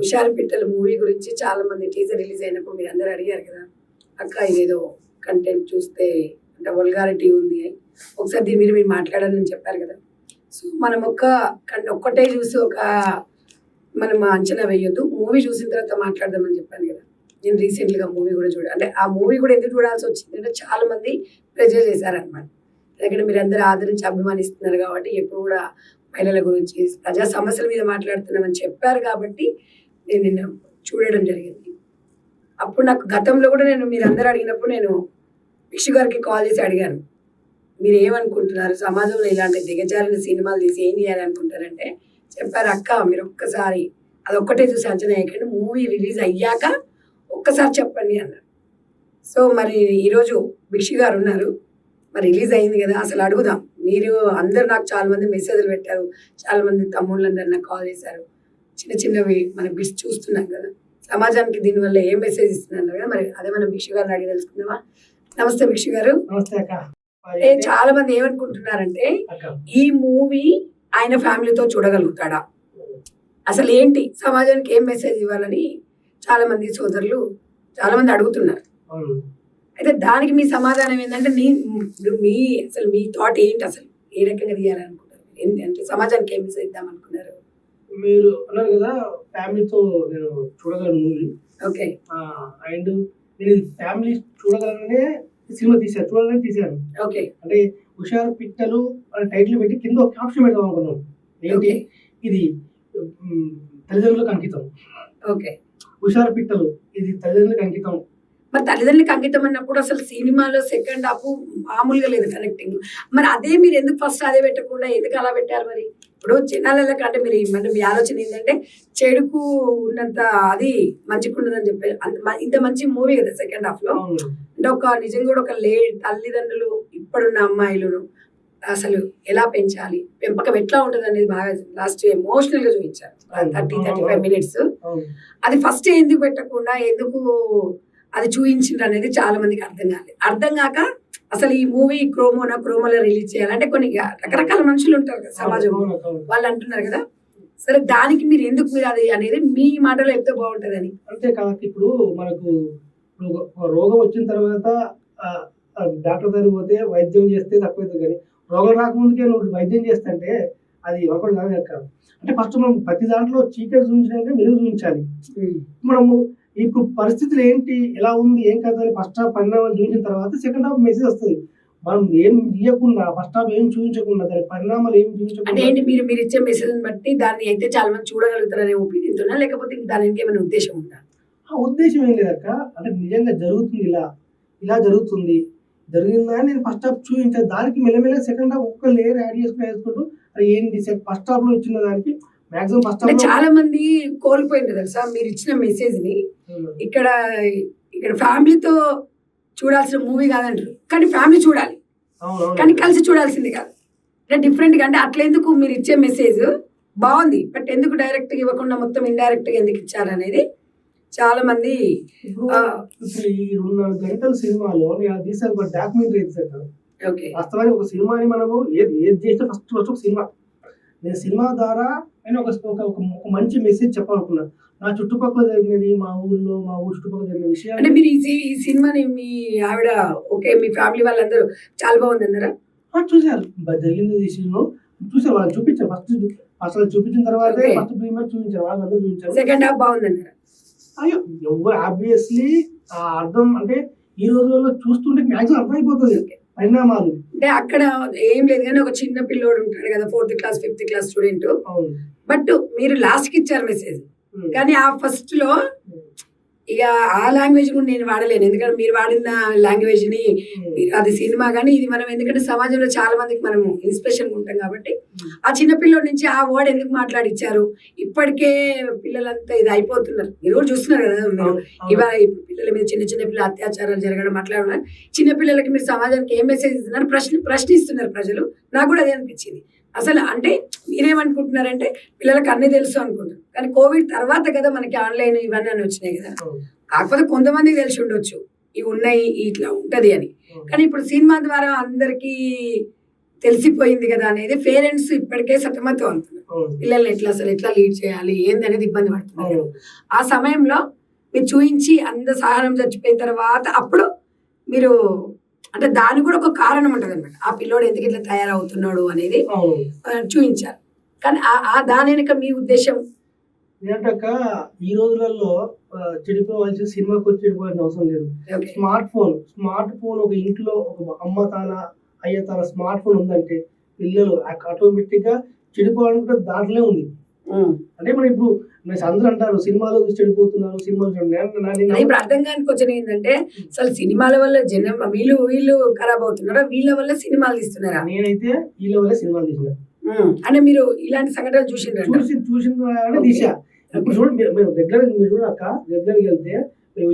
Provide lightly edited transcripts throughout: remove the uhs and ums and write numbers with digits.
హుషారు పిట్టల మూవీ గురించి చాలా మంది టీజర్ రిలీజ్ అయినప్పుడు మీరు అందరూ అడిగారు కదా, అక్క ఇదేదో కంటెంట్ చూస్తే అంటే వల్గారిటీ ఉంది అని. ఒకసారి దీని మీద మీరు మాట్లాడాలని చెప్పారు కదా. సో మనం ఒక్కటే చూసి మనం అంచనా వేయొద్దు, మూవీ చూసిన తర్వాత మాట్లాడదామని చెప్పాను కదా. నేను రీసెంట్గా మూవీ కూడా అంటే ఆ మూవీ కూడా ఎందుకు చూడాల్సి వచ్చింది అంటే చాలా మంది ప్రెజర్ చేశారనమాట. ఎందుకంటే మీరు అందరూ ఆదరించి అభిమానిస్తున్నారు కాబట్టి ఎప్పుడు కూడా మహిళల గురించి ప్రజా సమస్యల మీద మాట్లాడుతున్నామని చెప్పారు కాబట్టి నేను నిన్న చూడడం జరిగింది. అప్పుడు నాకు గతంలో కూడా మీరు అందరూ అడిగినప్పుడు నేను విక్షు గారికి కాల్ చేసి అడిగాను, మీరు ఏమనుకుంటున్నారు సమాజంలో ఇలాంటి దిగజారిన సినిమాలు తీసి ఏం చేయాలనుకుంటారంటే చెప్పారు, అక్క మీరు ఒక్కసారి అదొక్కటే చూసి అంచనా వేయకండి, మూవీ రిలీజ్ అయ్యాక ఒక్కసారి చెప్పండి అన్నారు. సో మరి ఈరోజు విక్షు గారు ఉన్నారు, మరి రిలీజ్ అయింది కదా, అసలు అడుగుదాం. మీరు అందరు నాకు చాలా మంది మెసేజ్లు పెట్టారు, చాలా మంది తమ్ముళ్ళందరూ నాకు కాల్ చేశారు. చిన్నవి మన బిట్స్ చూస్తున్నాం కదా, సమాజానికి దీనివల్ల ఏం మెసేజ్ ఇస్తున్నారు కదా, మరి అదే మనం విక్షు గారిని అడిగి తెలుసుకుందామా. నమస్తే విక్షు గారు. చాలా మంది ఏమనుకుంటున్నారంటే ఈ మూవీ ఆయన ఫ్యామిలీతో చూడగలుగుతాడా, అసలు ఏంటి సమాజానికి ఏం మెసేజ్ ఇవ్వాలని చాలా మంది సోదరులు చాలా మంది అడుగుతున్నారు. అయితే దానికి మీ సమాధానం ఏంటంటే అసలు మీ థాట్ ఏంటి, అసలు ఏ రకంగా తీయాలనుకుంటారు, అంటే సమాజానికి ఏం మెసేజ్ ఇద్దాం అనుకున్నారు? మీరు అన్నారు కదా ఫ్యామిలీతో నేను చూడగలను మూవీ. ఓకే. అండ్ నేను ఫ్యామిలీ చూడగలనే సినిమా చూడాలని తీశాను. ఓకే. అంటే హుషారు పిట్టలు అని టైటిల్ పెట్టి కింద ఒక క్యాప్షన్ పెడదాం అనుకున్నాను. ఏంటి ఇది తల్లిదండ్రులకు అంకితం. ఓకే. హుషారు పిట్టలు ఇది తల్లిదండ్రులకు అంకితం. మరి తల్లిదండ్రులకు అంకితం అన్నప్పుడు అసలు సినిమాలో సెకండ్ హాఫ్ మామూలుగా లేదు కనెక్టింగ్. మరి అదే మీరు ఎందుకు ఫస్ట్ అదే పెట్టకుండా ఎందుకు అలా పెట్టారు? మరి ఇప్పుడు జనాలకి అంటే మీ ఆలోచన ఏంటంటే చెడుకు ఉన్నంత అది మంచిగా ఉండదని చెప్పి ఇంత మంచి మూవీ కదా సెకండ్ హాఫ్ లో. అంటే నిజంగా కూడా ఒక తల్లిదండ్రులు ఇప్పుడున్న అమ్మాయిలను అసలు ఎలా పెంచాలి, పెంపకం ఎట్లా ఉంటుంది అనేది బాగా లాస్ట్ ఎమోషనల్ గా చూపించారు. 30-35 మినిట్స్ అది ఫస్ట్ ఎందుకు పెట్టకుండా ఎందుకు అది చూపించిండ్రు అనేది చాలా మందికి అర్థం కాక అసలు ఈ మూవీ క్రోమోలో రిలీజ్ చేయాలంటే కొన్ని రకరకాల మనుషులు ఉంటారు కదా సమాజంలో, వాళ్ళు అంటున్నారు కదా. సరే దానికి మీరు అది అనేది మీ మాటలో చెప్తే బాగుంటుందని. అంతే కాబట్టి ఇప్పుడు మనకు రోగం వచ్చిన తర్వాత డాక్టర్ దగ్గర పోతే వైద్యం చేస్తే తక్కువైతుంది, కానీ రోగం రాకముందుకే నువ్వు వైద్యం చేస్తే అది ఒకటి కాదు. అంటే ఫస్ట్ మనం ప్రతి దాంట్లో చీకటి చూపించడానికి వెలుగు చూపించాలి. మనము ఇప్పుడు పరిస్థితులు ఏంటి, ఎలా ఉంది, ఏం కదా అని ఫస్ట్ హాఫ్ పరిణామాలు చూపించిన తర్వాత సెకండ్ హాఫ్ మెసేజ్ వస్తుంది. మనం ఏం ఇవ్వకుండా ఫస్ట్ హాఫ్ ఏం చూపించకుండా దాని పరిణామాలు ఏం చూపించకుండా అంటే ఏంటి మీరు ఇచ్చే మెసేజ్ బట్టి దాన్ని అయితే చాలా మంది చూడగలుగుతారనే ఒపీనియన్ తోనా, లేకపోతే దానికి ఏమైనా ఉద్దేశం ఉందా? ఉద్దేశం ఏం లేదక్క. అంటే నిజంగా జరుగుతుంది, ఇలా జరిగిందా నేను ఫస్ట్ హాఫ్ చూపించాను. దానికి మెల్లమెల్ల సెకండ్ హాఫ్ ఒక్క లేయర్ యాడ్ వేసుకుంటూ అది ఏంటి ఫస్ట్ హాఫ్ లో ఇచ్చిన దానికి మాక్సిమం ఫస్ట్ హాఫ్ చాలా మంది కోల్పోయింది తెలుసా మీరు ఇచ్చిన మెసేజ్ ని. ఇక్కడ ఫ్యామిలీతో చూడాల్సిన మూవీ కాదంటారు, కానీ ఫ్యామిలీ చూడాలి, కానీ కలిసి చూడాల్సింది కాదు. అంటే డిఫరెంట్ గా, అంటే అట్లా ఎందుకు మీరు ఇచ్చే మెసేజ్ బాగుంది, బట్ ఎందుకు డైరెక్ట్ గా ఇవ్వకుండా మొత్తం ఇండైరెక్ట్ గా ఎందుకు ఇచ్చారు అనేది చాలా మంది. ఈ 2.5 గంటల సినిమాలో నేను తీసాను ఒక డాక్యుమెంటరీ తీసాను. వాస్తవానికి ఒక సినిమాని మనము ఏది చేస్తే ఫస్ట్ ఒక సినిమా, నేను సినిమా ద్వారా నేను ఒక మంచి మెసేజ్ చెప్పాలనుకున్నాను. నా చుట్టుపక్కల జరిగినది, మా ఊరు చుట్టుపక్కల జరిగిన విషయాలు. అంటే మీరు ఈ సినిమాని మీ ఆవిడ ఓకే మీ ఫ్యామిలీ వాళ్ళందరూ చాలా బాగుంది అన్నారా? చూసారు, జరిగింది విషయంలో చూసారు, వాళ్ళని చూపించారు. ఫస్ట్ చూపించిన తర్వాత ఫస్ట్ ప్రీమియర్ చూపించారు, వాళ్ళందరూ చూపించారు. సెకండ్ హాఫ్ బాగుంది అన్నారా? అయ్యో ఎవరు ఆబ్వియస్లీ అర్థం అంటే ఈ రోజుల్లో చూస్తుంటే మ్యాక్సిమం అర్థమైపోతుంది పరిణామాలు. అంటే అక్కడ ఏం లేదు కానీ ఒక చిన్న పిల్లోడు ఉంటాడు కదా, 4th class 5th class student, but మీరు లాస్ట్ కి ఇచ్చారు మెసేజ్. కానీ ఆ ఫస్ట్ లో ఇక ఆ లాంగ్వేజ్ కూడా నేను వాడలేను, ఎందుకంటే మీరు వాడిన లాంగ్వేజ్ ని అది సినిమా కానీ ఇది మనం, ఎందుకంటే సమాజంలో చాలా మందికి మనం ఇన్స్పిరేషన్ ఉంటాం కాబట్టి ఆ చిన్న పిల్లోడి నుంచి ఆ వర్డ్ ఎందుకు మాట్లాడిచ్చారు. ఇప్పటికే పిల్లలంతా ఇది అయిపోతున్నారు, మీరు కూడా చూస్తున్నారు కదా. మీరు ఇవాళ పిల్లల మీద చిన్న పిల్లల అత్యాచారాలు జరగడం మాట్లాడడం, చిన్న పిల్లలకి మీరు సమాజానికి ఏం మెసేజ్ ఇస్తున్నారు ప్రశ్నిస్తున్నారు ప్రజలు. నాకు కూడా అదే అనిపించింది. అసలు అంటే మీరేమనుకుంటున్నారంటే పిల్లలకు అన్ని తెలుసు అనుకుంటారు, కానీ కోవిడ్ తర్వాత కదా మనకి ఆన్లైన్ ఇవన్నీ అని వచ్చినాయి కదా. కాకపోతే కొంతమందికి తెలిసి ఉండొచ్చు ఇవి ఉన్నాయి ఇట్లా ఉంటది అని, కానీ ఇప్పుడు సినిమా ద్వారా అందరికీ తెలిసిపోయింది కదా అనేది పేరెంట్స్ ఇప్పటికే సతమతం అవుతున్నారు. పిల్లల్ని ఎట్లా లీడ్ చేయాలి ఏంది అనేది ఇబ్బంది పడుతున్నారు. ఆ సమయంలో మీరు చూయించి అంత సహనం చచ్చిపోయిన తర్వాత అప్పుడు మీరు అంటే దానికి కూడా ఒక కారణం ఉంటుంది అనమాట. ఆ పిల్లోడు ఎందుకు ఇట్లా తయారవుతున్నాడు అనేది చూయించారు. కానీ దాని వెనుక మీ ఉద్దేశం ఏంటక్క, ఈ రోజులలో చెడిపోవాల్సిన సినిమాకి వచ్చి చెడిపోవాల్సిన అవసరం లేదు. స్మార్ట్ ఫోన్ ఒక ఇంట్లో ఒక అమ్మ తాన అయ్య తన స్మార్ట్ ఫోన్ ఉందంటే పిల్లలు ఆటోమేటిక్ గా చెడిపోవాలనుకుంటే దాంట్లో ఉంది. అంటే మనం ఇప్పుడు అందరూ అంటారు సినిమాలో చూసి చెడిపోతున్నారు, సినిమాలు ఇప్పుడు అర్థం కాని క్వశ్చన్ ఏంటంటే అసలు సినిమాల వల్ల జనం వీళ్ళు ఖరాబ్ అవుతున్నారా, వీళ్ళ వల్ల సినిమాలు తీస్తున్నారా? నేనైతే వీళ్ళ వల్ల సినిమాలు తీసిన అంటే మీరు ఇలాంటి సంఘటనలు చూసిన తీసా. ఇప్పుడు చూడండి, మేము మీరు చూడక్క దగ్గరికి వెళ్తే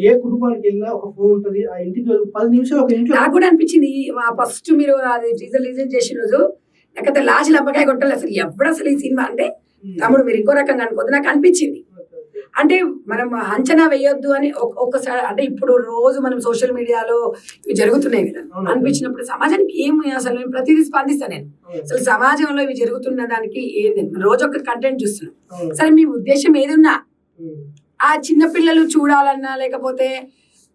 ఏ కుటుంబానికి వెళ్ళినా ఒక ఫోన్ ఉంటది. ఆ ఇంటికి 10 నిమిషాలు ఒక ఇంట్లో నాకు కూడా అనిపించింది. ఫస్ట్ మీరు అది రిలీజ్ చేసిన రోజు నాకైతే లాస్ట్ లబ్బకాయ కొట్టాలి అసలు ఎవడు అసలు ఈ సినిమా అంటే తమ్ముడు మీరు ఇంకో రకంగా అనుకోద్దు నాకు అనిపించింది. అంటే మనం అంచనా వేయొద్దు అని ఒక్కసారి అంటే ఇప్పుడు రోజు మనం సోషల్ మీడియాలో ఇవి జరుగుతున్నాయి కదా అనిపించినప్పుడు సమాజానికి ఏమి అసలు నేను ప్రతిదీ స్పందిస్తాను. నేను అసలు సమాజంలో ఇవి జరుగుతున్న దానికి ఏది రోజు ఒక కంటెంట్ చూస్తున్నాం. సరే మీ ఉద్దేశం ఏదున్నా ఆ చిన్న పిల్లలు చూడాలన్నా లేకపోతే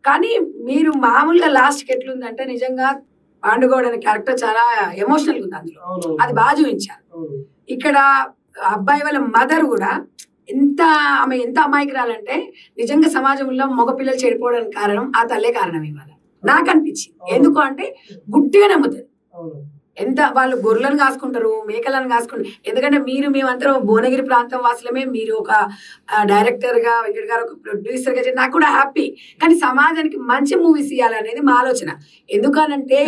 కానీ మీరు మామూలుగా లాస్ట్కి ఎట్లుందంటే నిజంగా పాండుగౌడ్ అనే క్యారెక్టర్ చాలా ఎమోషనల్ గా ఉంది అందులో. అది బాగా చూపించారు. ఇక్కడ అబ్బాయి వాళ్ళ మదర్ కూడా ఆమె ఎంత అమాయకురాలంటే నిజంగా సమాజంలో మగ పిల్లలు చెడిపోవడానికి కారణం ఆ తల్లే కారణం ఇవాళ నాకు అనిపించింది. ఎందుకు అంటే గుడ్డిగా నమ్ముతుంది. ఎంత వాళ్ళు గొర్రెలను కాసుకుంటారు, మేకలను కాసుకుంటారు. ఎందుకంటే మేమందరం భువనగిరి ప్రాంతం వాసులమే. మీరు ఒక డైరెక్టర్ గా వెంకట్ గారు ఒక ప్రొడ్యూసర్ గా నాకు కూడా హ్యాపీ. కానీ సమాజానికి మంచి మూవీస్ ఇవ్వాలనేది మా ఆలోచన. ఎందుకనంటే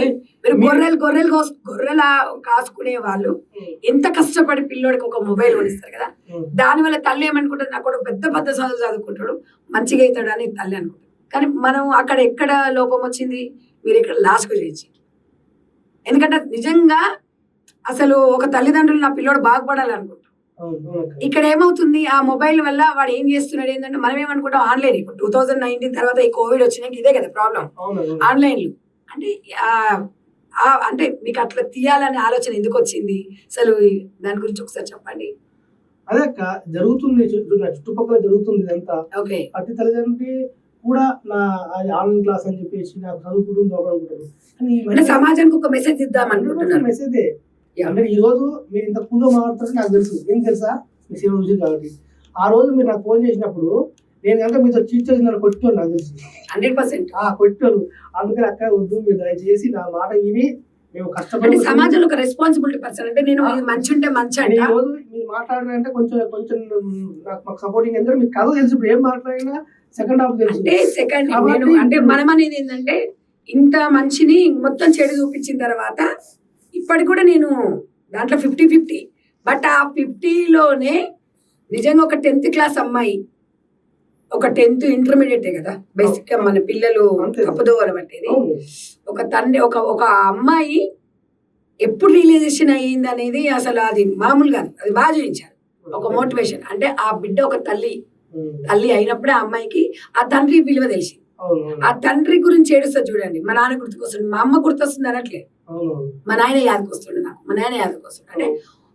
మీరు గొర్రెల కాసుకునే వాళ్ళు ఎంత కష్టపడి పిల్లోడికి ఒక మొబైల్ కొనిస్తారు కదా, దానివల్ల తల్లి ఏమనుకుంటుంది నాకు కూడా పెద్ద చదువు చదువుకుంటాడు మంచిగా అవుతాడు అని తల్లి అనుకుంటాడు. కానీ మనం అక్కడ ఎక్కడ లోపం వచ్చింది, మీరు ఇక్కడ లాస్ట్కు చేయించి. ఎందుకంటే నిజంగా అసలు ఒక తల్లిదండ్రులు నా పిల్లోడు బాగుపడాలనుకుంటాం. ఇక్కడ ఏమవుతుంది ఆ మొబైల్ వల్ల వాడు ఏం చేస్తున్నాడు ఏంటంటే మనం ఏమనుకుంటాం ఆన్లైన్. ఇప్పుడు 2019 తర్వాత ఈ కోవిడ్ వచ్చినాక ఇదే కదా ప్రాబ్లం, ఆన్లైన్లు. అంటే అంటే మీకు అట్లా తీయాలనే ఆలోచన ఎందుకు వచ్చింది అసలు దాని గురించి ఒకసారి చెప్పండి. అదే జరుగుతుంది చుట్టుపక్కల జరుగుతుంది ఇదంతా. ఓకే, ప్రతి తల్లిదండ్రి కూడా నా ఆన్లైన్ క్లాస్ అని చెప్పేసి నాకు చదువుకుంటుంది అనుకుంటారు. సమాజానికి ఒక మెసేజ్ ఇద్దాం అనుకుంటున్నారు. మెసేజే అంటే ఈ రోజు మీరు ఇంత కూలో మాట్లాడుతారని నాకు తెలుసు. ఏం తెలుసా, మీ సేవ విషయం కాబట్టి ఆ రోజు మీరు నాకు ఫోన్ చేసినప్పుడు నేను కనుక మీతో చీట్ చేసి నన్ను కొట్టుకోను నాకు తెలుసు 100% కొట్టాను. అందుకని అక్క వద్దు మీరు దయచేసి నా మాట విని మేము కష్టపడి సమాజంలో ఒక రెస్పాన్సిబిలిటీ పర్సన్ అంటే నేను మంచి ఉంటే మంచి అంటే ఈ రోజు మీరు మాట్లాడారంటే కొంచెం మాకు సపోర్టింగ్. ఎందుకంటే మీకు కథ తెలుసు, ఇప్పుడు ఏం మాట్లాడినా సెకండ్ హాఫ్ తెలుసు. అంటే సెకండ్ అంటే మనం అనేది ఏంటంటే ఇంత మంచిని మొత్తం చెడు చూపించిన తర్వాత ఇప్పటికి కూడా నేను దాంట్లో 50-50. బట్ ఆ 50లోనే నిజంగా ఒక 10th క్లాస్ అమ్మాయి, ఒక 10th ఇంటర్మీడియటే కదా బేసిక్ గా మన పిల్లలు తప్పదోవలు పట్టేది. ఒక తండ్రి ఒక అమ్మాయి ఎప్పుడు రియలైజేషన్ అయ్యింది అనేది అసలు అది మామూలు కాదు. అది బాగా చూపించారు. ఒక మోటివేషన్ అంటే ఆ బిడ్డ ఒక తల్లి అయినప్పుడే ఆ అమ్మాయికి ఆ తండ్రి విలువ తెలిసి ఆ తండ్రి గురించి ఏడుస్తా చూడండి. మా నాన్న గుర్తుకొస్తుంది, మా అమ్మ గుర్తొస్తుంది అనట్లే, మా నాయన యాదకొస్తుండే, నాకు మా నాయన యాదకొస్తుండే. అంటే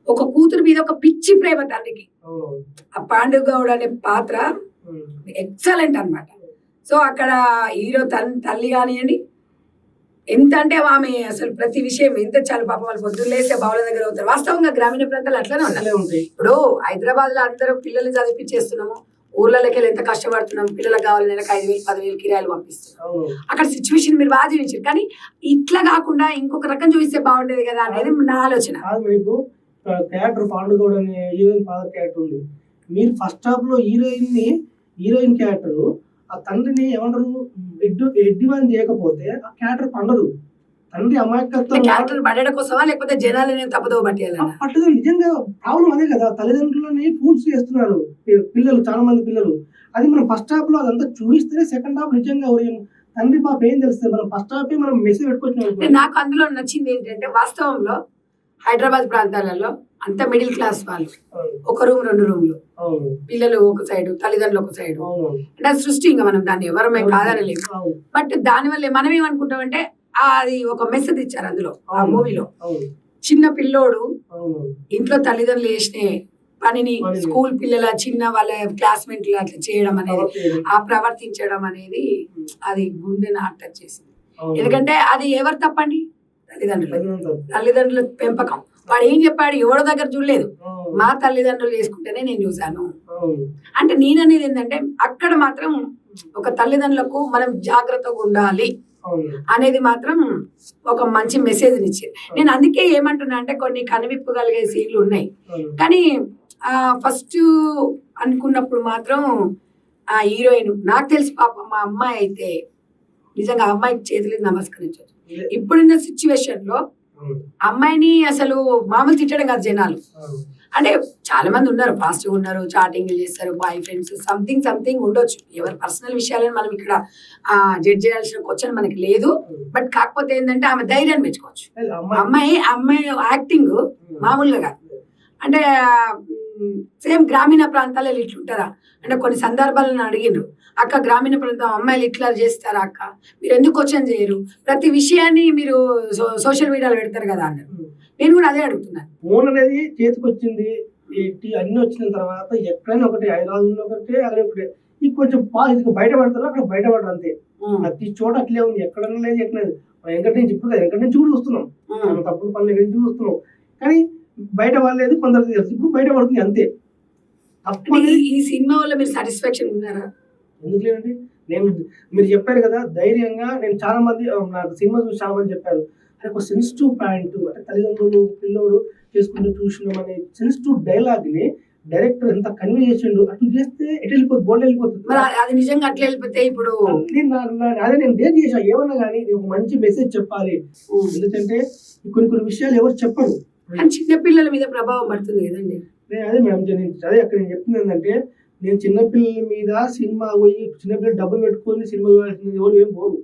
ఒక కూతురు మీద ఒక పిచ్చి ప్రేమ తండ్రికి. ఆ పాండుగౌడ్ అనే పాత్ర ఎక్సలెంట్ అన్నమాట. సో అక్కడ హీరో తల్లి కానివ్వండి ఎంత అంటే ఆమె అసలు ప్రతి విషయం ఎంత చాలా పాపం వాళ్ళు పొద్దున్న లేస్తే బావుల దగ్గర అవుతారు. వాస్తవంగా గ్రామీణ ప్రాంతాలు అట్లనే ఉంటాయి. ఇప్పుడు హైదరాబాద్ లో అందరూ పిల్లల్ని చదివించేస్తున్నాము, ఊర్లలోకి వెళ్ళి ఎంత కష్టపడుతున్నాం, పిల్లలకు కావాలి నెలకు 5,000-10,000 కిరాయిలు పంపిస్తున్నాం. అక్కడ సిచ్యువేషన్ మీరు బాగా చూపించారు. కానీ ఇట్లా కాకుండా ఇంకొక రకం చూపిస్తే బాగుండేది కదా అనేది నా ఆలోచన. క్యారెక్టర్ పాండుగౌడ్ అనే హీరోయిన్ ఫాదర్ క్యారెక్టర్ ఉంది. మీరు ఫస్ట్ హాఫ్ లో హీరోయిన్ క్యారెక్టర్ ఆ తండ్రిని ఏమంటారు ఎడ్డివాన్ చేయకపోతే ఆ క్యారెక్టర్ పండదు. తండ్రి అమాయకత్వం క్యారెక్టర్ పడడం కోసమా లేకపోతే జనాలని తప్పదో పట్టదు. నిజంగా ప్రాబ్లం అదే కదా, తల్లిదండ్రులని ఫూల్స్ చేస్తున్నారు పిల్లలు, చాలా మంది పిల్లలు. అది మనం ఫస్ట్ హాఫ్ లో అదంతా చూపిస్తేనే సెకండ్ హాఫ్ నిజంగా తండ్రి పాప ఏం తెలుస్తుంది. మనం ఫస్ట్ హాఫ్ మనం మెసేజ్ పెట్టుకొచ్చిన. నాకు అందులో నచ్చింది ఏంటంటే వాస్తవంలో హైదరాబాద్ ప్రాంతాలలో అంత మిడిల్ క్లాస్ వాళ్ళు, ఒక రూమ్ 2 రూమ్లు, పిల్లలు ఒక సైడ్, తల్లిదండ్రులు ఒక సైడ్. అంటే సృష్టి ఇంకా మనం దాన్ని ఎవరమే కాదనలేము. బట్ దానివల్ల మనం ఏమనుకుంటామంటే అది ఒక మెసేజ్ ఇచ్చారు అందులో ఆ మూవీలో. చిన్న పిల్లోడు అవును. ఇంట్లో తల్లిదండ్రులు చేసిన పనిని స్కూల్ పిల్లల చిన్న వాళ్ళ క్లాస్మేట్లు అట్లా చేయడం అనేది, ఆ ప్రవర్తించడం అనేది అది గుండెని టచ్ చేసింది. అవును. ఎందుకంటే అది ఎవరు తప్పండి? తల్లిదండ్రులు. తల్లిదండ్రులు. తల్లిదండ్రుల పెంపకం. వాడు ఏం చెప్పాడు? ఎవడో దగ్గర చూడలేదు, అవును. మా తల్లిదండ్రులు చేసుకుంటేనే నేను చూశాను. అవును. అంటే నేననేది ఏంటంటే అక్కడ మాత్రం ఒక తల్లిదండ్రులకు మనం జాగ్రత్తగా ఉండాలి అవును. అనేది మాత్రం ఒక మంచి మెసేజ్ ఇచ్చింది. నేను అందుకే ఏమంటున్నా అంటే కొన్ని కనువిప్పు కలిగే సీన్లు ఉన్నాయి, అవును. కానీ ఫస్ట్ అనుకున్నప్పుడు మాత్రం ఆ హీరోయిన్ నాకు తెలిసి పాప మా అమ్మాయి అయితే నిజంగా ఆ అమ్మాయికి చేతులకి నమస్కరించవచ్చు. ఇప్పుడున్న సిచ్యువేషన్ లో అవును. అమ్మాయిని అసలు మామూలు తిట్టడం కాదు జనాలు. అవును. అంటే చాలా మంది ఉన్నారు, ఫాస్ట్ ఉన్నారు, చాటింగ్ చేస్తారు, బాయ్ ఫ్రెండ్స్ సంథింగ్ ఉండొచ్చు. ఎవరి పర్సనల్ విషయాలను మనం ఇక్కడ జడ్జ్ చేయాల్సిన క్వశ్చన్ మనకి లేదు. బట్ కాకపోతే ఏంటంటే ఆమె ధైర్యాన్ని మెచ్చుకోవచ్చు. అమ్మాయి యాక్టింగ్ మామూలుగా కాదు. అంటే సేమ్ గ్రామీణ ప్రాంతాలలో ఇట్లుంటారా అంటే కొన్ని సందర్భాలను అడిగిండ్రు, అక్క గ్రామీణ ప్రాంతం అమ్మాయిలు ఇట్లా చేస్తారా అక్క, మీరు ఎందుకు క్వశ్చన్ చేయరు, ప్రతి విషయాన్ని మీరు సోషల్ మీడియాలో పెడతారు కదా అన్నారు. నేను కూడా అదే అడుగుతున్నాను. ఫోన్ అనేది చేతికి వచ్చింది, అన్ని వచ్చిన తర్వాత ఎక్కడైనా ఒకటి హైదరాబాద్ ఒకటే అక్కడ ఒకటే ఇది కొంచెం బయటపడతారు, అక్కడ బయటపడరు అంతే. ప్రతి చోట అట్లే ఉంది, ఎక్కడన్నా లేదు ఎక్కడ లేదు. వెంకట నుంచి ఇప్పుడు వెంకట నుంచి కూడా చూస్తున్నాం, తప్పుడు పనులు ఎక్కడి నుంచి చూస్తున్నాం, కానీ బయట వాళ్ళేది కొందరికి తెలుసు, ఇప్పుడు బయట పడుతుంది అంతే. ఈ సినిమా వల్ల మీరు సాటిస్ఫాక్షన్ ఉన్నారా? ఎందుకు లేదండి, నేను మీరు చెప్పారు కదా ధైర్యంగా, నేను చాలా మంది నాకు సినిమా చూసి చాలా మంది చెప్పారు అది ఒక సెన్సిటివ్ పాయింట్, అంటే తల్లిదండ్రులు పిల్లోడు చేసుకుంటూ చూసినాం అనే సెన్సిటివ్ డైలాగ్ ని డైరెక్టర్ ఎంత కన్వే చేసిండు, అట్లా చేస్తే ఎటు వెళ్ళిపోతుంది, బోర్డు వెళ్ళిపోతుంది. అది నిజంగా అట్లా వెళ్ళిపోతే ఇప్పుడు అదే నేను డేట్ చేసా, ఏమన్నా కానీ ఒక మంచి మెసేజ్ చెప్పాలి, ఎందుకంటే కొన్ని విషయాలు ఎవరు చెప్పరు, చిన్నపిల్లల మీద ప్రభావం పడుతుంది కదండి. అదే మేడం అదే అక్కడ నేను చెప్తుంది ఏంటంటే, నేను చిన్నపిల్లల మీద సినిమా పోయి చిన్నపిల్లలు డబ్బులు పెట్టుకొని సినిమా ఎవరు ఏం పోరు,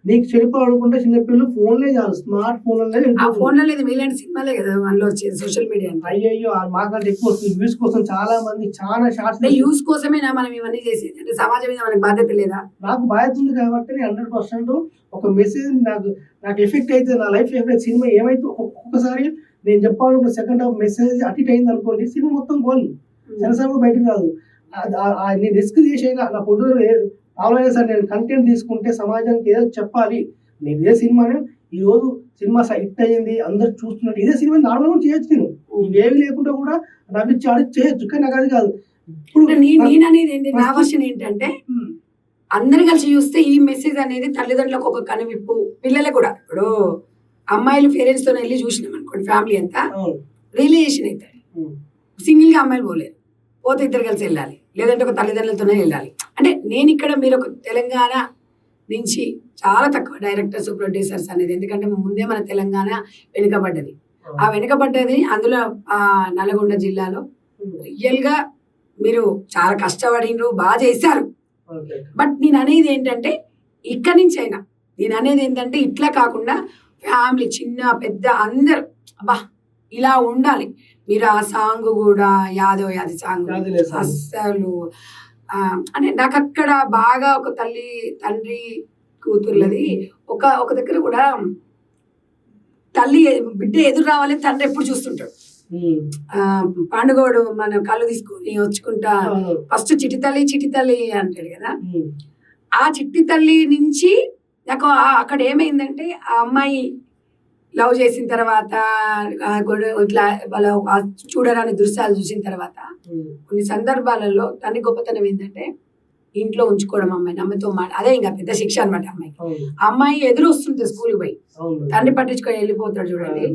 నీకు చెడిపోవాలనుకుంటే చిన్నపిల్లలు ఫోన్లే చాలు, స్మార్ట్ ఫోన్లలో మీలాంటి సినిమాలే కదా అందులో వచ్చేది సోషల్ మీడియా. అయ్యో మాకంటే ఎక్కువ వస్తుంది వ్యూస్ కోసం, చాలా మంది చాలా షార్ట్స్ యూస్ కోసమేనా మనం ఇవన్నీ చేసేది, అంటే సమాజం మీద మనకి బాధ్యత లేదా? నాకు బాధ్యత ఉంది కాబట్టి నేను 100% ఒక మెసేజ్ నాకు ఎఫెక్ట్ అయితే, నా లైఫ్ ఎఫెక్ట్ సినిమా ఏమైతే ఒక్కొక్కసారి నేను చెప్పాలనుకున్న సెకండ్ హాఫ్ మెసేజ్ అటు అయింది అనుకోండి, సినిమా మొత్తం గోల్ సెన్సార్ కూడా బయటకు రాదు. నేను రిస్క్ చేసేనా నా పొద్దు ఆల్రెడీ సార్ నేను కంటెంట్ తీసుకుంటే సమాజానికి ఏదో చెప్పాలి, నేను ఇదే సినిమాని ఈ రోజు సినిమా హిట్ అయ్యింది అందరు చూస్తున్నట్టు ఇదే సినిమా నార్మల్గా చేయొచ్చు, నేను ఇవేవి లేకుండా కూడా నవ్వించి ఆడి చేయొచ్చు, కానీ నాకు అది కాదు. ఇప్పుడు నేను అనేది ఏంటి, నా వర్షన్ ఏంటంటే అందరు కలిసి చూస్తే ఈ మెసేజ్ అనేది తల్లిదండ్రులకు ఒక కనువిప్పు, పిల్లలకు కూడా. ఇప్పుడు అమ్మాయిలు పేరెంట్స్ తో వెళ్ళి చూసినాం అనుకోండి, ఫ్యామిలీ అంతా రిలేషన్ అవుతాయి, సింగిల్ గా అమ్మాయిలు పోలేరు, పోతే ఇద్దరు కలిసి వెళ్ళాలి, లేదంటే ఒక తల్లిదండ్రులతోనే వెళ్ళాలి. అంటే నేను ఇక్కడ మీరు ఒక తెలంగాణ నుంచి చాలా తక్కువ డైరెక్టర్స్ ప్రొడ్యూసర్స్ అనేది, ఎందుకంటే ముందే మన తెలంగాణ వెనుకబడ్డది. ఆ వెనుకబడ్డది అందులో నల్గొండ జిల్లాలో రియల్ గా మీరు చాలా కష్టపడినరు, బాగా చేశారు. బట్ నేను అనేది ఏంటంటే ఇక్కడి నుంచి అయినా నేను అనేది ఏంటంటే ఇట్లా కాకుండా ఫ్యామిలీ చిన్న పెద్ద అందరు అబ్బా ఇలా ఉండాలి. మీరు ఆ సాంగ్ కూడా యాదో యాది సాంగ్ అస్సలు అంటే నాకు అక్కడ బాగా ఒక తల్లి తండ్రి కూతుర్లది ఒక దగ్గర కూడా తల్లి బిడ్డ ఎదురు రావాలి, తండ్రి ఎప్పుడు చూస్తుంటాడు. పండుగోడు మన కళ్ళు తీసుకొని వచ్చుకుంటా ఫస్ట్ చిట్టి తల్లి అంటాడు కదా, ఆ చిట్టి తల్లి నుంచి నాకు అక్కడ ఏమైందంటే ఆ అమ్మాయి లవ్ చేసిన తర్వాత ఇట్లా వాళ్ళ చూడరాని దృశ్యాలు చూసిన తర్వాత కొన్ని సందర్భాలలో తండ్రి గొప్పతనం ఏంటంటే ఇంట్లో ఉంచుకోవడం, అమ్మాయితో అదే ఇంకా పెద్ద శిక్ష అనమాట. అమ్మాయి ఎదురు వస్తుంటే స్కూల్కి పోయి తండ్రి పట్టించుకొని వెళ్ళిపోతాడు చూడండి,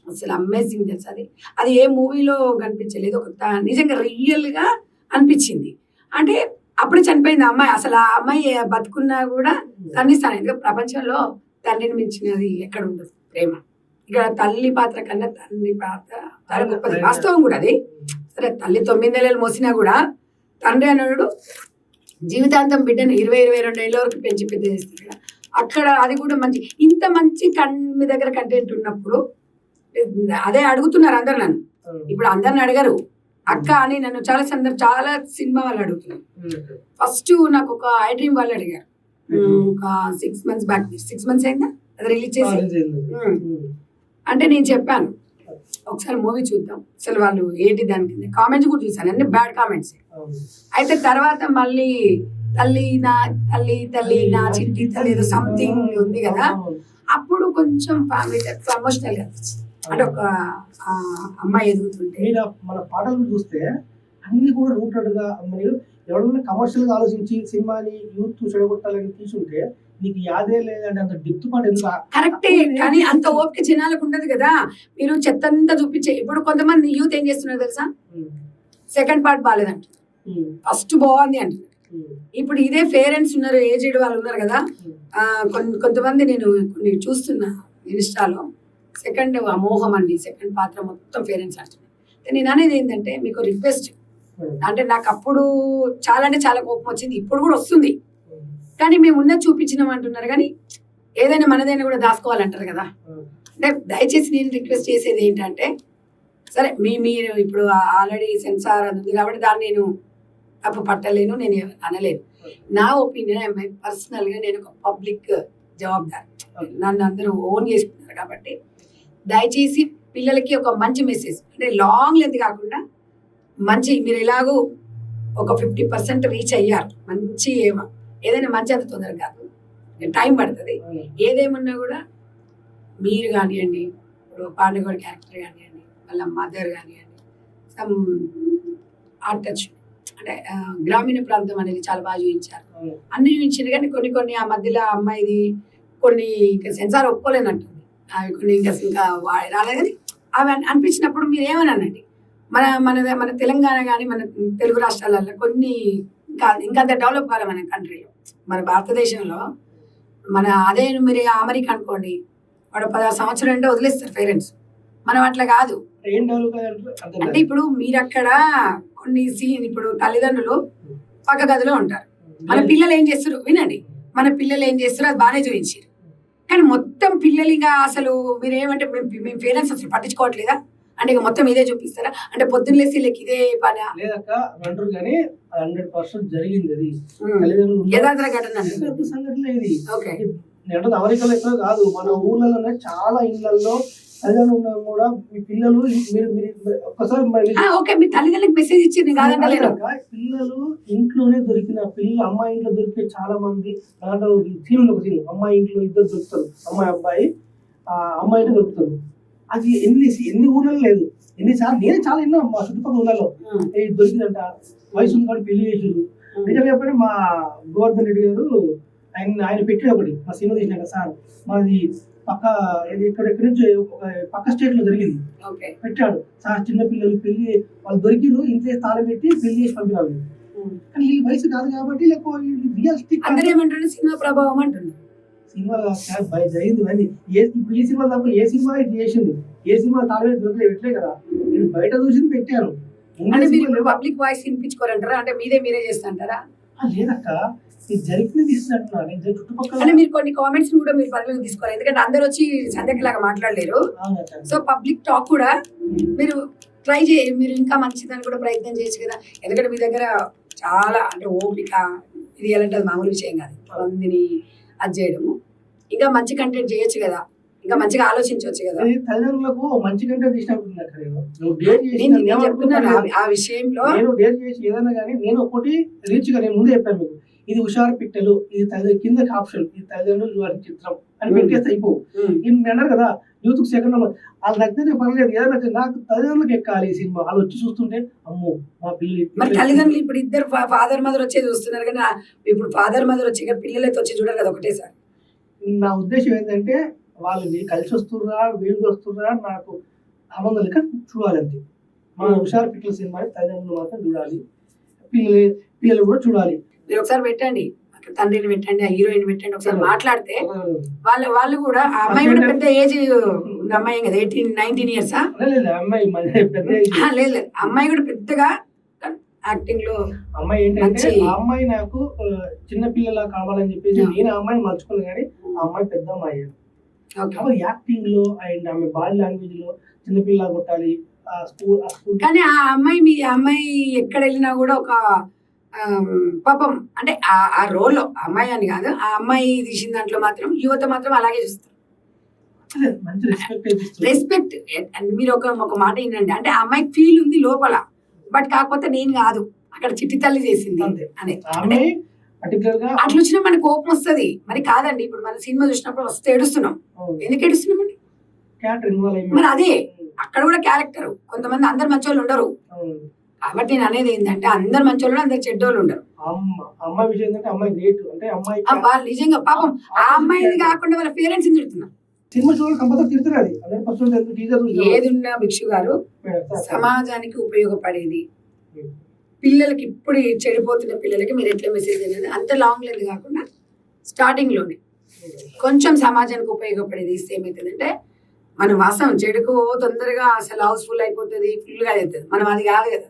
అసలు అమేజింగ్ తెలుసు. అది ఏ మూవీలో కనిపించలేదు, ఒక నిజంగా రియల్ గా అనిపించింది. అంటే అప్పుడు చనిపోయింది అమ్మాయి, అసలు ఆ అమ్మాయి బతుకున్నా కూడా తండ్రి స్థానం, ఎందుకంటే ప్రపంచంలో తండ్రిని మించినది ఎక్కడ ఉండదు ప్రేమ. ఇక్కడ తల్లి పాత్ర కన్నా తండ్రి పాత్ర చాలా గొప్పది, వాస్తవం కూడా అది. సరే తల్లి 9 నెలలు మోసినా కూడా తండ్రి అన్నాడు జీవితాంతం బిడ్డను 20-22 ఏళ్ళ వరకు పెంచి పెద్ద చేస్తాడు కదా, అక్కడ అది కూడా మంచి. ఇంత మంచి మీ దగ్గర కంటెంట్ ఉన్నప్పుడు అదే అడుగుతున్నారు అందరు నన్ను, ఇప్పుడు అందరిని అడగరు అక్క అని నన్ను చాలా సినిమా వాళ్ళు అడుగుతున్నారు. ఫస్ట్ నాకు ఒక ఐ డ్రీమ్ వాళ్ళు అడిగారు, ఒక 6 months బ్యాక్, 6 months అయిందా అది రిలీజ్ చేసి. అంటే నేను చెప్పాను ఒకసారి మూవీ చూద్దాం. అసలు వాళ్ళు ఏంటి దాని కింద కామెంట్స్ కూడా చూసాను, అన్ని బ్యాడ్ కామెంట్స్. అయితే తర్వాత మళ్ళీ తల్లి నా చిట్టి తల్లి ఏదో సంథింగ్ ఉంది కదా, అప్పుడు కొంచెం ఫ్యామిలీ ఎమోషనల్ గా అనిపించింది. అంటే ఒక అమ్మాయి ఎదుగుతుంటే మీరు మన పాటలు చూస్తే అన్ని కూడా రూటెడ్ గా, మరియు ఎవరైనా కమర్షియల్ గా ఆలోచించి సినిమాని యూత్ చెడగొట్టాలని తీసుంటే నీకు యాదే లేదంటే అంత డెప్త్ పాట ఎందుకు? కరెక్టే, కానీ అంత ఓపిక జనాలకు ఉండదు కదా. మీరు చెత్తంతా చూపించే, ఇప్పుడు కొంతమంది యూత్ ఏం చేస్తున్నారు తెలుసా, సెకండ్ పార్ట్ బాగాలేదంట, ఫస్ట్ బాగుంది అంటున్నారు. ఇప్పుడు ఇదే పేరెంట్స్ ఉన్నారు, ఏజ్డ్ వాళ్ళు ఉన్నారు కదా, కొంతమంది నేను చూస్తున్నా ఇన్స్టాలో, సెకండ్ అమోహం అండి, సెకండ్ పాత్ర మొత్తం పేరెంట్స్ అంటున్నారు. నేను అనేది ఏంటంటే మీకు రిక్వెస్ట్, అంటే నాకు అప్పుడు చాలా అంటే చాలా కోపం వచ్చింది, ఇప్పుడు కూడా వస్తుంది, కానీ మేము ఉన్నది చూపించినాం అంటున్నారు, కానీ ఏదైనా మనదైనా కూడా దాచుకోవాలంటారు కదా. అంటే దయచేసి నేను రిక్వెస్ట్ చేసేది ఏంటంటే, సరే మీరు ఇప్పుడు ఆల్రెడీ సెన్సార్ అది ఉంది కాబట్టి దాన్ని నేను తప్పు పట్టలేను, నేను అనలేను. నా ఒపీనియన్ పర్సనల్గా నేను ఒక పబ్లిక్ జవాబుదారి, నన్ను అందరూ ఓన్ చేసుకున్నారు కాబట్టి దయచేసి పిల్లలకి ఒక మంచి మెసేజ్, అంటే లాంగ్ లెంత్ కాకుండా మంచి, మీరు ఎలాగో ఒక 50% రీచ్ అయ్యారు, మంచి ఏదైనా మంచి అంత తొందరగా కాదు, టైం పడుతుంది. ఏదేమన్నా కూడా మీరు కానివ్వండి, ఇప్పుడు పాండగోడి క్యారెక్టర్ కానివ్వండి, వాళ్ళ మదర్ కానివ్వండి, సమ్ ఆర్ట్ టచ్, అంటే గ్రామీణ ప్రాంతం అనేది చాలా బాగా చూపించారు, అన్ని చూపించారు. కానీ కొన్ని ఆ మధ్యలో అమ్మాయిది కొన్ని ఇంకా సెన్సార్ ఒప్పుకోలేనట్టుంది, అవి కొన్ని ఇంకా రాలేదు. కానీ అవి అనిపించినప్పుడు మీరు ఏమని అనండి, మన తెలంగాణ కానీ మన తెలుగు రాష్ట్రాలలో కొన్ని ఇంకా అంత డెవలప్ కావాలి మన కంట్రీలో, మన భారతదేశంలో. అదే మీరు అమెరికా అనుకోండి, వాడు 16 సంవత్సరాలు అంటే వదిలేస్తారు పేరెంట్స్, మనం అట్లా కాదు. అంటే ఇప్పుడు మీరు అక్కడ కొన్ని ఇప్పుడు తల్లిదండ్రులు పక్క గదిలో ఉంటారు, మన పిల్లలు ఏం చేస్తారు వినండి, మన పిల్లలు ఏం చేస్తారు అది బాగానే చూపించారు, కానీ మొత్తం పిల్లలుగా అసలు మీరేమంటే మేము పేరెంట్స్ అసలు పట్టించుకోవట్లేదా అంటే ఇక మొత్తం ఇదే చూపిస్తారా, అంటే పొద్దున్న లేసి వీళ్ళకి ఇదే పని లేదక్క అంటారు, కానీ 100% జరిగింది అది యథార్థ ఘటన సంఘటన ఇది. నేను అమెరికాలో ఎక్కడ కాదు, మన ఊర్లలోనే చాలా ఇళ్లలో తల్లిదండ్రులు ఉన్నా కూడా మీ పిల్లలు ఒక్కసారి మీ తల్లిదండ్రులకు మెసేజ్ ఇచ్చింది కాదంటే పిల్లలు ఇంట్లోనే దొరికిన పిల్లలు, అమ్మాయి ఇంట్లో దొరికే చాలా మంది సీన్ ఒక సీన్, అమ్మాయి ఇంట్లో ఇద్దరు దొరుకుతారు, అమ్మాయి అబ్బాయి, అమ్మాయి ఇంట్లో దొరుకుతారు. అది ఎన్ని ఊర్లలో లేదు, ఎన్నిసార్లు నేను చాలా ఎన్నో మా చుట్టుపక్కల ఊళ్ళలో దొరికిందంట, వయసు ఉంది కాబట్టి పెళ్లి చేసారు. నిజంగా చెప్పండి, మా గోవర్ధన్ రెడ్డి గారు ఆయన పెట్టి ఒకటి మా సినిమా తీసినాక, సార్ మాది ఎక్కడెక్కడి నుంచి పక్క స్టేట్ లో జరిగింది, పెట్టాడు సార్, చిన్న పిల్లలు పెళ్లి వాళ్ళు దొరికిరు, ఇంట్లో తాళం పెట్టి పెళ్లి చేసి పంపినారు. కానీ ఈ వయసు కాదు కాబట్టి రియలిస్టిక్ సినిమా ప్రభావం అంటుంది, సినిమా జరిగింది. ఇవన్నీ ఇప్పుడు ఈ సినిమా తప్ప ఏ సినిమా చేసింది, ఏ సినిమా తాళమే దొరకలేదు, పెట్టలే కదా, నేను బయట చూసింది పెట్టారు. పబ్లిక్ వాయిస్ వినిపించుకోరంటారా, అంటే మీరే చేస్తాంటారా? లేదక్క, జరిగినది ఇస్తున్నట్టున్నారు చుట్టుపక్కల. మీరు కొన్ని కామెంట్స్ కూడా మీరు పరిగణలోకి తీసుకోవాలి, ఎందుకంటే అందరు వచ్చి సంధ్యలాగా మాట్లాడలేరు. సో పబ్లిక్ టాక్ కూడా మీరు ట్రై మీరు ఇంకా మంచిదని కూడా ప్రయత్నం చేయొచ్చు కదా, ఎందుకంటే మీ దగ్గర చాలా అంటే ఓపిక, ఇది ఎలాంటి అది మామూలు విషయం కాదు, మందిని అది చేయడము. ఇంకా మంచి కంటెంట్ చేయొచ్చు కదా, ఇంకా మంచిగా ఆలోచించవచ్చు కదా. తల్లిదండ్రులకు మంచి కంటెంట్ తీసినప్పుడు ఆ విషయంలో నేను డేర్ చేసి ఏదైనా కానీ నేను ఒకటి రీచ్ గా నేను ముందే చెప్పాను మీకు, ఇది హుషారు పిట్టలు, ఇది కింద ఆప్షన్, ఇది తల్లిదండ్రులు వారి చిత్రం అని పెట్టేస్తే అయిపోవు. నేను అన్నారు కదా యూత్ సెకండ్ వాళ్ళు నచ్చితే పర్లేదు, ఏదైనా నాకు తల్లిదండ్రులకు ఎక్కాలి ఈ సినిమా, వాళ్ళు వచ్చి చూస్తుంటే అమ్మో మా పిల్లలు. మరి తల్లిదండ్రులు ఇప్పుడు ఇద్దరు ఫాదర్ మదర్ వచ్చే చూస్తున్నారు, కానీ ఇప్పుడు ఫాదర్ మదర్ వచ్చి పిల్లలు అయితే వచ్చి చూడాలి కదా ఒకటేసారి. నా ఉద్దేశం ఏంటంటే వాళ్ళు కలిసి వస్తుర్రా వీళ్ళు వస్తుర్రా నాకు సంబంధం లేక చూడాలి అంతే. మన హుషారు పిట్టల సినిమా తల్లిదండ్రులు మాత్రం చూడాలి, పిల్లలు కూడా చూడాలి. మీరు ఒకసారి పెట్టండి, తండ్రిని పెట్టండి, ఆ హీరోయిన్ పెట్టండి, ఒకసారి మాట్లాడితే వాళ్ళు కూడా, ఆ అమ్మాయి కూడా పెద్ద ఏజ్ ఉన్న అమ్మాయి కదా, 18-19 years లేదు, అమ్మాయి కూడా పెద్దగా యాక్టింగ్ లో. అమ్మాయి ఏంటంటే ఆ అమ్మాయి నాకు చిన్న పిల్లలా కావాలని చెప్పేసి నేను ఆ అమ్మాయిని మర్చుకోను, కానీ ఆ అమ్మాయి పెద్ద అమ్మాయి యాక్టింగ్ లో అండ్ ఆమె బాడీ లాంగ్వేజ్ లో చిన్నపిల్ల కొట్టాలి. కానీ ఆ అమ్మాయి ఎక్కడ వెళ్ళినా కూడా ఒక పాపం, అంటే ఆ రోల్లో అమ్మాయి అని కాదు, ఆ అమ్మాయి తీసిన దాంట్లో మాత్రం యువత మాత్రం అలాగే చూస్తారు. అదే మంచి రెస్పెక్ట్ ఇస్తుంది. రెస్పెక్ట్. మీరు ఒక మాట ఏంటంటే అంటే ఆ అమ్మాయికి ఫీల్ ఉంది లోపల, బట్ కాకపోతే నేను కాదు అక్కడ చిట్టి తల్లి చేసింది అంతే. అనే ఆమె పర్టికులర్ గా అట్లా వచ్చినా మనకు కోపం వస్తుంది. మరి కాదండి, ఇప్పుడు మన సినిమా చూసినప్పుడు వస్తే ఏడుస్తున్నాం. ఎందుకు ఏడుస్తున్నామండి? క్యారెక్టర్ ఇన్వాల్వ్ మరి అదే అక్కడ కూడా క్యారెక్టర్. కొంతమంది అందరు మంచోళ్ళు ఉండరు. అయింది. కాబట్టి నేను అనేది ఏంటంటే అందరు మంచోళ్ళు అందరు చెడ్డోళ్ళు ఉండరు. అమ్మాయి విషయం ఏంటంటే అమ్మాయి గ్రేట్, అంటే అమ్మాయి వాళ్ళు నిజంగా పాపం ఆ అమ్మాయిది కాకుండా వాళ్ళ పేరెంట్స్ తిడుతున్నారు. సినిమా చూడాలి కంపల్సరీ తిరుగుతారు. అది 100% ఎందుకు టీజర్ ఏది ఉన్నా భిక్షు గారు సమాజానికి ఉపయోగపడేది, పిల్లలకి ఇప్పుడు చెడిపోతున్న పిల్లలకి మీరు ఎట్లా మెసేజ్ అనేది అంత లాంగ్ లెంత్ కాకుండా స్టార్టింగ్ లోనే కొంచెం సమాజానికి ఉపయోగపడేది ఇస్తే ఏమవుతుందంటే మనం వాస్తవం చెడుకు తొందరగా అసలు హౌస్ఫుల్ అయిపోతుంది, ఫుల్గా అవుతుంది. మనం అది కాదు కదా,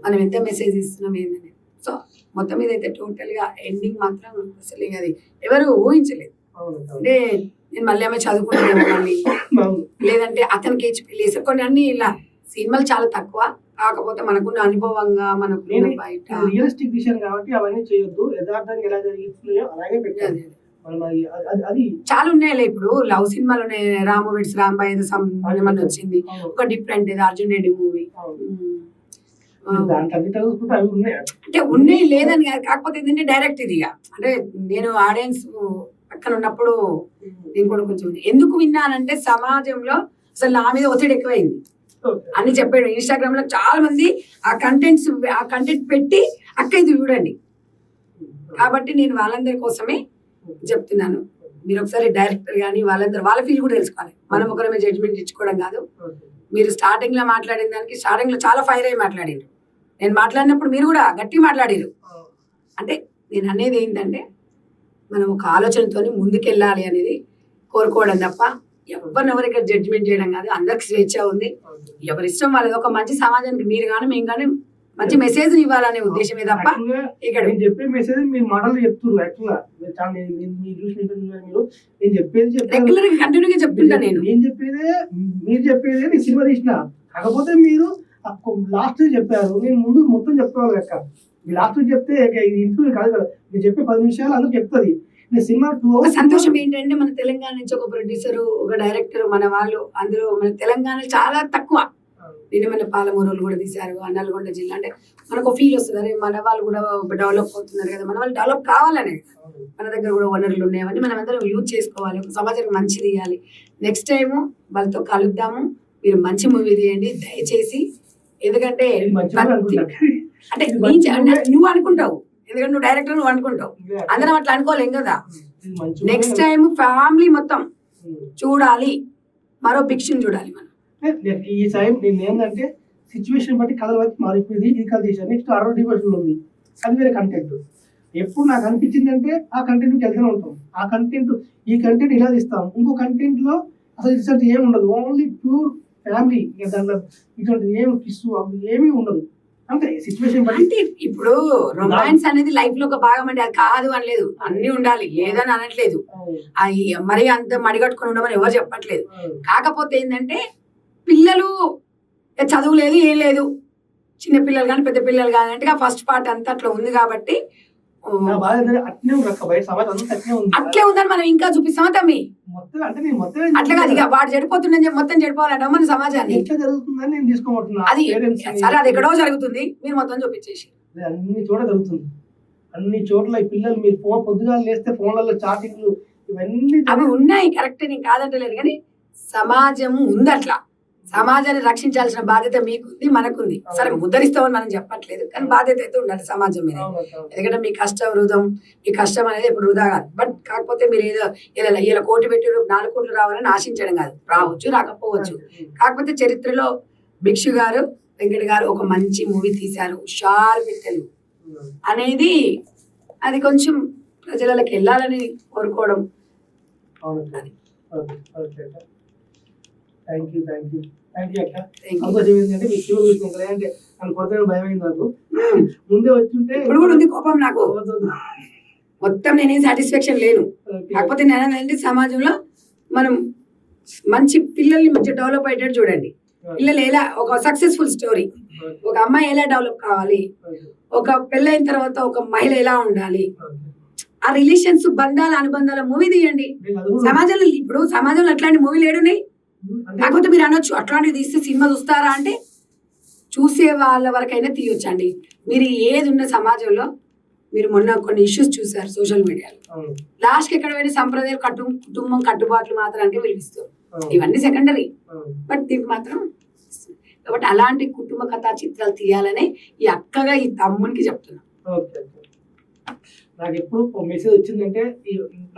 మనం ఎంత మెసేజ్ ఇస్తున్నాం ఏంటనేది. సో మొత్తం మీద అయితే టోటల్ గా ఎండింగ్ మాత్రం అసలు ఇక అది ఎవరు ఊహించలేదు. అంటే నేను మళ్ళీ ఆమె చదువుకుంటున్నాను మళ్ళీ, లేదంటే అతనికి ఏజ్ పెళ్లి చేసి కొన్ని అన్ని ఇలా సినిమాలు చాలా తక్కువ. కాకపోతే మనకున్న అనుభవంగా మనకున్న బయట రియలిస్టిక్ విషయం కాబట్టి అవన్నీ చేయొద్దు. యథార్థంగా ఎలా జరుగుతున్నాయో అలాగే పెట్టాలి. అది చాలా ఉన్నాయిలే. ఇప్పుడు లవ్ సినిమాలు ఉన్నాయి, రాము విడ్స్ రాంబాయ్ ఏదో సంబంధం వచ్చింది, ఒక డిఫరెంట్ ఏదో అర్జున్ రెడ్డి మూవీ. అంటే ఉన్నాయి లేదని కాదు, కాకపోతే ఏంటంటే డైరెక్ట్ ఇది ఇక అంటే నేను ఆడియన్స్ పక్కన ఉన్నప్పుడు నేను కూడా కొంచెం ఎందుకు విన్నానంటే సమాజంలో అసలు నా మీద ఒత్తిడి ఎక్కువైంది అని చెప్పాడు. ఇన్స్టాగ్రామ్ లో చాలా మంది ఆ కంటెంట్ పెట్టి అక్క ఇది చూడండి. కాబట్టి నేను వాళ్ళందరి కోసమే చెప్తున్నాను. మీరు ఒకసారి డైరెక్టర్ కానీ వాళ్ళందరూ వాళ్ళ ఫీల్ కూడా తెలుసుకోవాలి. మనం ఒకరమే జడ్జ్మెంట్ ఇచ్చుకోవడం కాదు. మీరు స్టార్టింగ్ లో మాట్లాడిన దానికి స్టార్టింగ్ లో చాలా ఫైర్ అయ్యి మాట్లాడారు. నేను మాట్లాడినప్పుడు మీరు కూడా గట్టి మాట్లాడారు. అంటే నేను అనేది ఏంటంటే మనం ఒక ఆలోచనతో ముందుకెళ్ళాలి అనేది కోరుకోవడం తప్ప ఎవరినెవరు ఇక్కడ జడ్జిమెంట్ చేయడం కాదు. అందరికి స్వేచ్ఛ ఉంది, ఎవరి ఇష్టం వాళ్ళది. ఒక మంచి సమాజానికి మీరు కానీ మేము కానీ మంచి మెసేజ్ ఇవ్వాలనే ఉద్దేశమే తప్ప ఇక్కడ చెప్పే మెసేజ్ మీరు మాటలు చెప్తున్నారు. యాక్చువల్గా మీరు నేను చెప్పేది రెగ్యులర్ గా కంటిన్యూగా చెప్తుంటా. నేను చెప్పేదే మీరు చెప్పేదే నేను సినిమా తీసిన. కాకపోతే మీరు లాస్ట్ చెప్పారు, నేను ముందు మొత్తం చెప్పుకోవాలి లెక్క. లాస్ట్ చెప్తే ఇది ఇంటర్వ్యూ కాదు కదా, మీరు చెప్పే 10 నిమిషాలు అందరూ చెప్తుంది. సినిమా సంతోషం ఏంటంటే మన తెలంగాణ నుంచి ఒక ప్రొడ్యూసర్ ఒక డైరెక్టర్ మన వాళ్ళు అందులో మన తెలంగాణ చాలా తక్కువ. నేను మన పాలమూరు కూడా తీశారు, నల్గొండ జిల్లా. అంటే మనకు ఫీల్ వస్తుంది, అరే మన వాళ్ళు కూడా డెవలప్ అవుతున్నారు కదా, మన వాళ్ళు డెవలప్ కావాలనే. మన దగ్గర కూడా వనరులు ఉన్నాయని మనం అందరం యూజ్ చేసుకోవాలి, ఒక సమాజానికి మంచిది ఇవ్వాలి. నెక్స్ట్ టైం వాళ్ళతో కలుద్దాము. మీరు మంచి మూవీ తీయండి దయచేసి. ఎందుకంటే అంటే నువ్వు అనుకుంటావు, ఎందుకంటే నువ్వు డైరెక్టర్, నువ్వు అనుకుంటావు, అందరం అట్లా అనుకోలేం కదా. నెక్స్ట్ టైం ఫ్యామిలీ మొత్తం చూడాలి, మరో భిక్షను చూడాలి మనం. ఈ టైం నేను ఏంటంటే సిచ్యువేషన్ బట్టి కథలు బట్టి మారిపోయింది. ఇది కథ తీసాను. నెక్స్ట్ 60 డివిజన్ ఉంది, అది వేరే కంటెంట్. ఎప్పుడు నాకు అనిపించింది అంటే ఆ కంటెంట్కి వెళ్తూనే ఉంటాం. ఆ కంటెంట్ ఈ కంటెంట్ ఇలా తీస్తాం. ఇంకో కంటెంట్ లో అసలు రిసల్ట్ ఏమి ఉండదు, ఓన్లీ ప్యూర్ ఫ్యామిలీ. దాంట్లో ఇటువంటి ఏమి కిస్సు అవి ఏమీ ఉండదు. అంటే సిచ్యువేషన్ బట్టి. ఇప్పుడు రొమాన్స్ అనేది లైఫ్ లో ఒక భాగం అండి, అది కాదు అనలేదు, అన్ని ఉండాలి లేదని అనట్లేదు. అది మరి అంత మడిగట్టుకుని ఉండమని ఎవరు చెప్పట్లేదు. కాకపోతే ఏంటంటే పిల్లలు చదువు లేదు ఏం లేదు, చిన్న పిల్లలు కానీ పెద్ద పిల్లలు కానీ అంటే ఫస్ట్ పార్ట్ అంతా అట్లా ఉంది. కాబట్టి అట్లే ఉందని మనం ఇంకా చూపిస్తామా తమ్మి? అట్లా కాదు, ఇక వాడు చెడిపోతుందని చెప్పి మొత్తం చెడిపోవాలంట మన సమాజాన్ని. అది సరే, అది ఎక్కడో జరుగుతుంది, మీరు మొత్తం చూపించేసి. అన్ని చోట్ల జరుగుతుంది, అన్ని చోట్ల ఈ పిల్లలు మీరు ఫోన్ పొద్దుగా లేస్తే ఫోన్లలో చాటింగ్లు ఇవన్నీ అవి ఉన్నాయి, కరెక్ట్, నేను కాదంటలేదు. కానీ సమాజం ఉంది అట్లా. సమాజాన్ని రక్షించాల్సిన బాధ్యత మీకుంది, మనకుంది. సరే ఉద్ధరిస్తామని మనం చెప్పట్లేదు, కానీ బాధ్యత అయితే ఉండాలి సమాజం మీద. ఎందుకంటే మీ కష్టం వృధం, మీ కష్టం అనేది ఇప్పుడు వృధా కాదు. బట్ కాకపోతే మీరు ఏదో ఇలా కోటి పెట్టి 4 కోట్లు రావాలని ఆశించడం కాదు, రావచ్చు రాకపోవచ్చు. కాకపోతే చరిత్రలో భిక్షు గారు వెంకట గారు ఒక మంచి మూవీ తీశారు, హుషారు పిట్టలు అనేది. అది కొంచెం ప్రజలకి వెళ్ళాలని కోరుకోవడం. థ్యాంక్ యూ అక్క. సంతోషం ఏంటంటే మీ సినిమా చూసినాక అంటే నన్ను కొడతాను భయమైంది నాకు. ముందే వచ్చుంటే ఇప్పుడు కూడా ఉంది కోపం నాకు, మొత్తం నేనేం సాటిస్ఫాక్షన్ లేను. కాకపోతే నేను సమాజంలో మనం మంచి పిల్లల్ని మంచి డెవలప్ అయ్యేటట్టు చూడండి. పిల్లలు ఎలా ఒక సక్సెస్ఫుల్ స్టోరీ, ఒక అమ్మాయి ఎలా డెవలప్ కావాలి, ఒక పెళ్ళైన తర్వాత ఒక మహిళ ఎలా ఉండాలి ఆ రిలేషన్స్ బంధాల అనుబంధాల మూవీ తీయండి. నేను అది కూడా సమాజంలో అట్లాంటి మూవీలు ఏడున్నాయి? అంటే కాకపోతే మీరు అనొచ్చు అట్లాంటివి తీస్తే సినిమా చూస్తారా అంటే, చూసే వాళ్ళ వరకైనా తీయొచ్చండి. మీరు ఏది ఉన్న సమాజంలో మీరు మొన్న కొన్ని ఇష్యూస్ చూసారు సోషల్ మీడియాలో. అవును, లాస్ట్కి ఎక్కడ పోయిన సంప్రదాయ కుటుంబం కట్టుబాట్లు మాత్రానికి విలువిస్తారు. అవును, ఇవన్నీ సెకండరీ, అవును. బట్ దీనికి మాత్రం ఇస్తుంది. కాబట్టి అలాంటి కుటుంబ కథా చిత్రాలు తీయాలని ఈ అక్కగా ఈ తమ్మునికి చెప్తున్నా. Okay, okay. నాకు ఎప్పుడు ఒక మెసేజ్ వచ్చిందంటే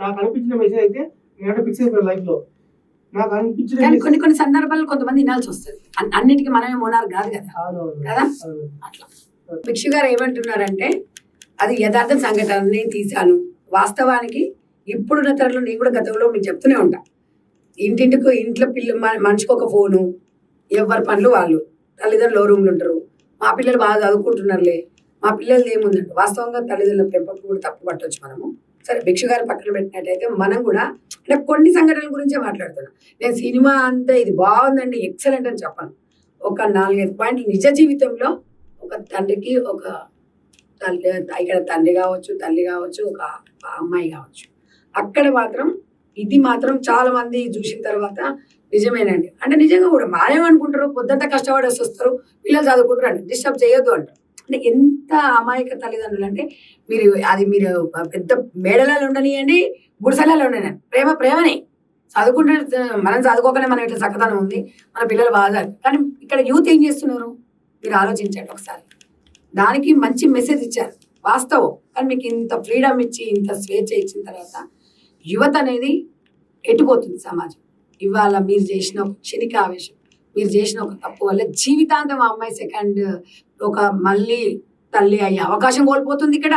నాకు అనిపించిన మెసేజ్ అయితే నేను ఫిక్స్ అయిపోయాను లైఫ్ లో. నాకు అనిపించిన కానీ message- కొన్ని సందర్భాల్లో కొంతమంది వినాల్సి వస్తుంది. అన్నిటికీ మనమే మోనార్ కాదు కదా. అవునవును, కదా? అవును. అట్లా భిక్షు గారు ఏమంటున్నారంటే, అది యథార్థ సంఘటన నేను తీశాను. వాస్తవానికి ఇప్పుడున్న తరంలో నేను కూడా గతంలో మీకు చెప్తూనే ఉంటా, ఇంట్లో మనిషికి ఒక ఫోను, ఎవరి పనులు వాళ్ళు, తల్లిదండ్రులు రూమ్లు ఉంటారు. మా పిల్లలు బాగా చదువుకుంటున్నారులే, మా పిల్లలది ఏముందంటే వాస్తవంగా తల్లిదండ్రుల పెంపకం కూడా తప్పు పట్టవచ్చు మనము. సరే, భిక్షు గారు పక్కన పెట్టినట్టయితే మనం కూడా అంటే కొన్ని సంఘటనల గురించే మాట్లాడుతున్నాం. నేను సినిమా అంతా ఇది బాగుందండి ఎక్సలెంట్ అని చెప్పను. ఒక 4-5 పాయింట్లు నిజ జీవితంలో ఒక తండ్రికి ఒక తల్లి, ఇక్కడ తండ్రి కావచ్చు, తల్లి కావచ్చు, ఒక అమ్మాయి కావచ్చు, అక్కడ మాత్రం ఇది మాత్రం చాలా మంది చూసిన తర్వాత నిజమేనండి అంటే నిజంగా కూడా మానేమనుకుంటారు, పొద్దుంతా కష్టపడి వస్తారు, పిల్లలు చదువుకుంటారు, డిస్టర్బ్ చేయొద్దు అంటారు. అంటే ఎంత అమాయక తల్లిదండ్రులు అంటే, మీరు పెద్ద మేడలలో ఉండనియండి, గుడిసెలలో ఉండనియండి, ప్రేమనే చదువుకుంటే మనం చదువుకోకనే మనం ఇట్లా చక్కదనం ఉంది, మన పిల్లలు బాగా. కానీ ఇక్కడ యూత్ ఏం చేస్తున్నారు మీరు ఆలోచించండి ఒకసారి. దానికి మంచి మెసేజ్ ఇచ్చారు వాస్తవం, కానీ మీకు ఇంత ఫ్రీడమ్ ఇచ్చి ఇంత స్వేచ్ఛ ఇచ్చిన తర్వాత యువత అనేది ఎటుపోతుంది సమాజం. ఇవాళ మీరు చేసిన ఒక క్షణిక ఆవేశం, మీరు చేసిన ఒక తప్పు వల్ల జీవితాంతం ఆ అమ్మాయి సెకండ్ మళ్ళీ తల్లి అయ్యే అవకాశం కోల్పోతుంది. ఇక్కడ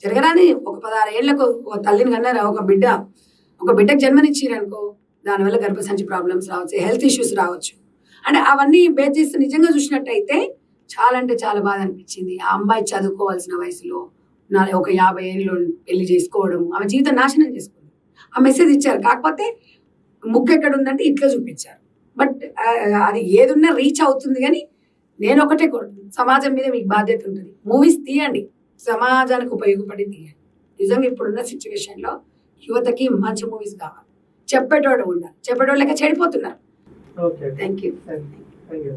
జరగరాని ఒక 16 ఏళ్లకు ఒక తల్లిని కన్నారు, ఒక బిడ్డకు జన్మనిచ్చిరనుకో, దానివల్ల గర్భసంచి ప్రాబ్లమ్స్ రావచ్చు, హెల్త్ ఇష్యూస్ రావచ్చు. అంటే అవన్నీ బేస్ చేస్తే నిజంగా చూసినట్టయితే చాలా అంటే చాలా బాధ అనిపించింది. ఆ అమ్మాయి చదువుకోవాల్సిన వయసులో ఒక 50 ఏళ్ళు పెళ్లి చేసుకోవడం, ఆమె జీవితం నాశనం చేసుకుంది. ఆ మెసేజ్ ఇచ్చారు, కాకపోతే ముక్కు ఎక్కడ ఉందంటే ఇట్లా చూపించారు. బట్ అది ఏదున్నా రీచ్ అవుతుంది. కానీ నేను ఒకటే కోరుతున్నాను, సమాజం మీద మీకు బాధ్యత ఉంటుంది. మూవీస్ తీయండి, సమాజానికి ఉపయోగపడి తీయండి. నిజంగా ఇప్పుడున్న సిచ్యువేషన్లో యువతకి మంచి మూవీస్ కావాలి, చెప్పేటోడు ఉండాలి, చెప్పేటోడు లెక్క చెడిపోతున్నారు. Okay, thank you. Thank you.